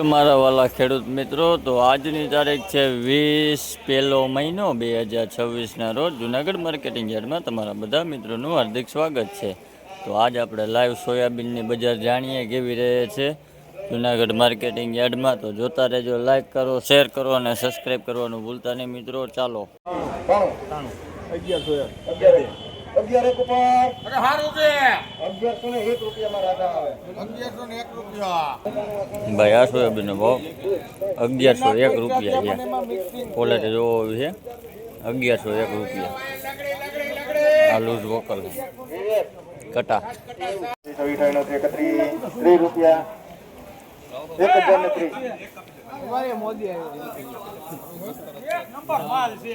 મારા વાલા ખેડૂત મિત્રો, તો આજની તારીખ છે 20 મહિનો 2026ના રોજ જુનાગઢ માર્કેટિંગ યાર્ડમાં તમારા બધા મિત્રોનું હાર્દિક સ્વાગત છે. તો આજ આપણે લાઈવ સોયાબીનની બજાર જાણીએ કેવી રહે છે જુનાગઢ માર્કેટિંગ યાર્ડમાં. તો જોતા રહેજો, લાઈક કરો, શેર કરો અને સબસ્ક્રાઈબ કરવાનું ભૂલતા નહીં મિત્રો. ચાલો 11 ઉપર અરે હારું છે 1101 રૂપિયામાં રાધા આવે 1101 રૂપિયા ભાઈ. આ સોયાબીનનો ભાવ 1101 રૂપિયા છે. ક્વોલિટી જોવો છે 1101 રૂપિયા. આ લૂઝ વોકલ કટા 30 રૂપિયા 1030 મોદી માલ છે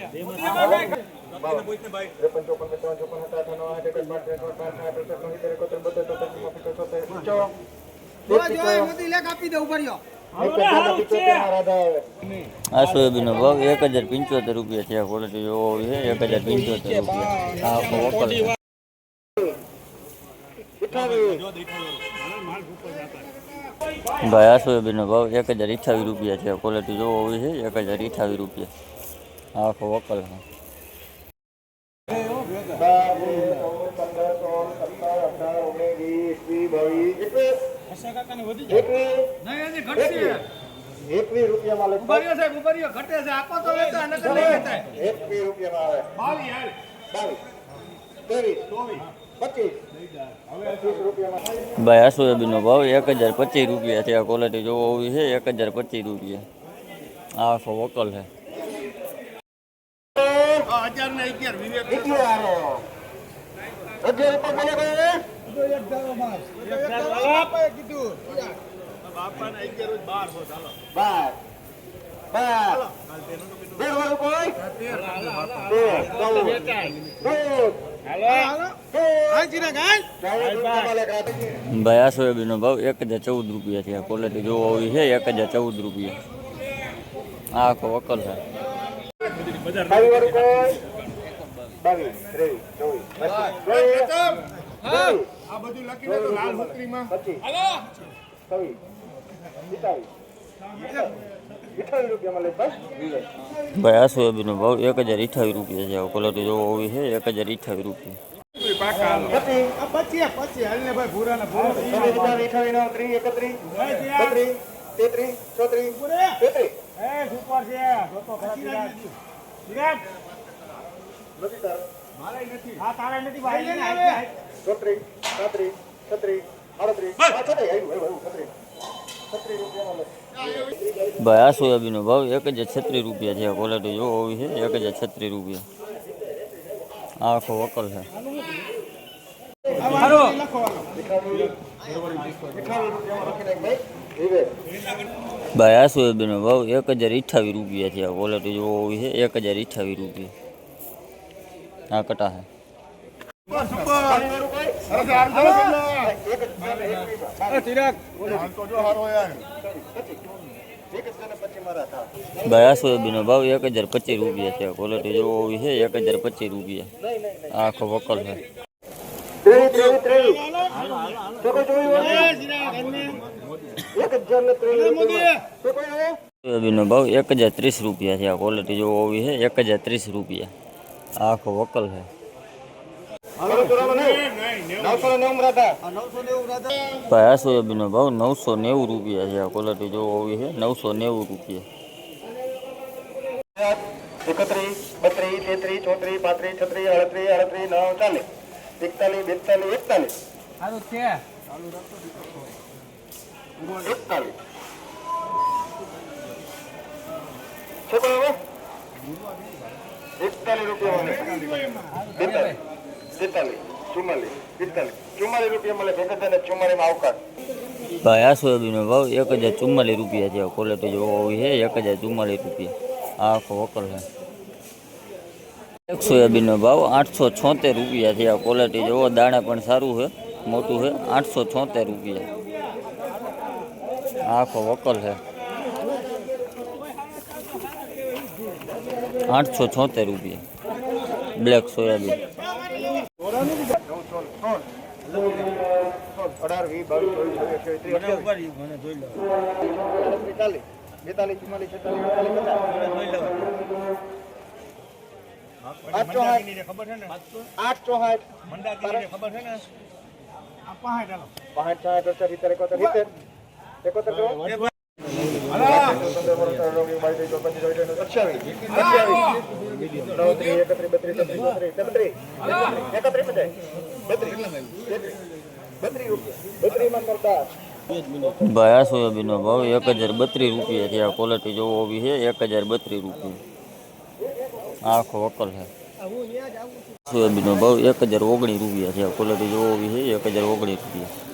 આ સોયાબીનનો ભાવ 1075 રૂપિયા છે. ક્વોલિટી જોવો છે 1075 રૂપિયા. આ વોકલ ભાઈ. આ સોયાબીનનો ભાવ 1028 રૂપિયા છે. ક્વોલિટી જોવો હોય છે 1028 રૂપિયા. આખો વોકલ છે. ભાઈ. આ સોયાબીનનો ભાવ 1025 રૂપિયા છે. ક્વોલિટી જોવો હોવી છે 1025 રૂપિયા. આખો વોકલ છે. 11 આ સોયાબીનનો ભાવ 1014 રૂપિયા છે. ક્વોલિટી જોવો હોવી છે 1014 રૂપિયા. આખો વોકલ છે. ભાઈ. આ સોયાબીનનો ભાવ 1028 રૂપિયા છે. ક્વોલિટી જોવો હોવી છે 1028 રૂપિયા. ભાઈ. આ સોયાબીનનો ભાવ 1036 રૂપિયા છે. ક્વોલિટી જોવો હોવી છે 1036 રૂપિયા. આખો વોકલ છે. ભાઈ. આ સોયાબીનનો ભાવ 1028 રૂપિયા છે. ક્વોલિટી જોવો હોવી છે 1028 રૂપિયા. આ કટા છે. ભાઈ. આ સોયાબીનનો ભાવ 1025 રૂપિયા છે. ક્વોલિટી જોવો હોવી છે 1025 રૂપિયા. આખો વોકલ છે. સોયાબીનનો ભાવ 1030 રૂપિયા છે. ક્વોલિટી જોવો હોવી છે 1030 રૂપિયા. આખો વોકલ છે. ભાઈ. આ સોયાબીનનો ભાવ 990 રૂપિયા છે. ક્વોલિટી જોવો હોવી છે 990 રૂપિયા. 31 32 33 34 35 36 38 39 41 રૂપિયા 44 રૂપિયા મળે. 44 માં આવકાર. ભાઈ. આ સોયાબીનનો ભાવ 1044 રૂપિયા છે. ક્વોલિટી જોવો હોવી છે 1044 રૂપિયા. આખો વોકલ છે. એક સોયાબીનનો ભાવ 876 રૂપિયા છે. ક્વોલિટી જોવો, દાણા પણ સારું છે, મોટું છે. 876 રૂપિયા. આખો વોકલ છે. 876 રૂપિયા. Black soybean. 18 20, 22, 23, 42, 44, ભાઈ આ સોયાબીનનો ભાવ 1032 રૂપિયા છે. આ ક્વોલિટી જોવો આવી છે 1032 રૂપિયા. આખો વકલ છે. સોયાબીનનો ભાવ 1019 રૂપિયા છે. આ ક્વોલિટી જોવો આવી છે 1019 રૂપિયા.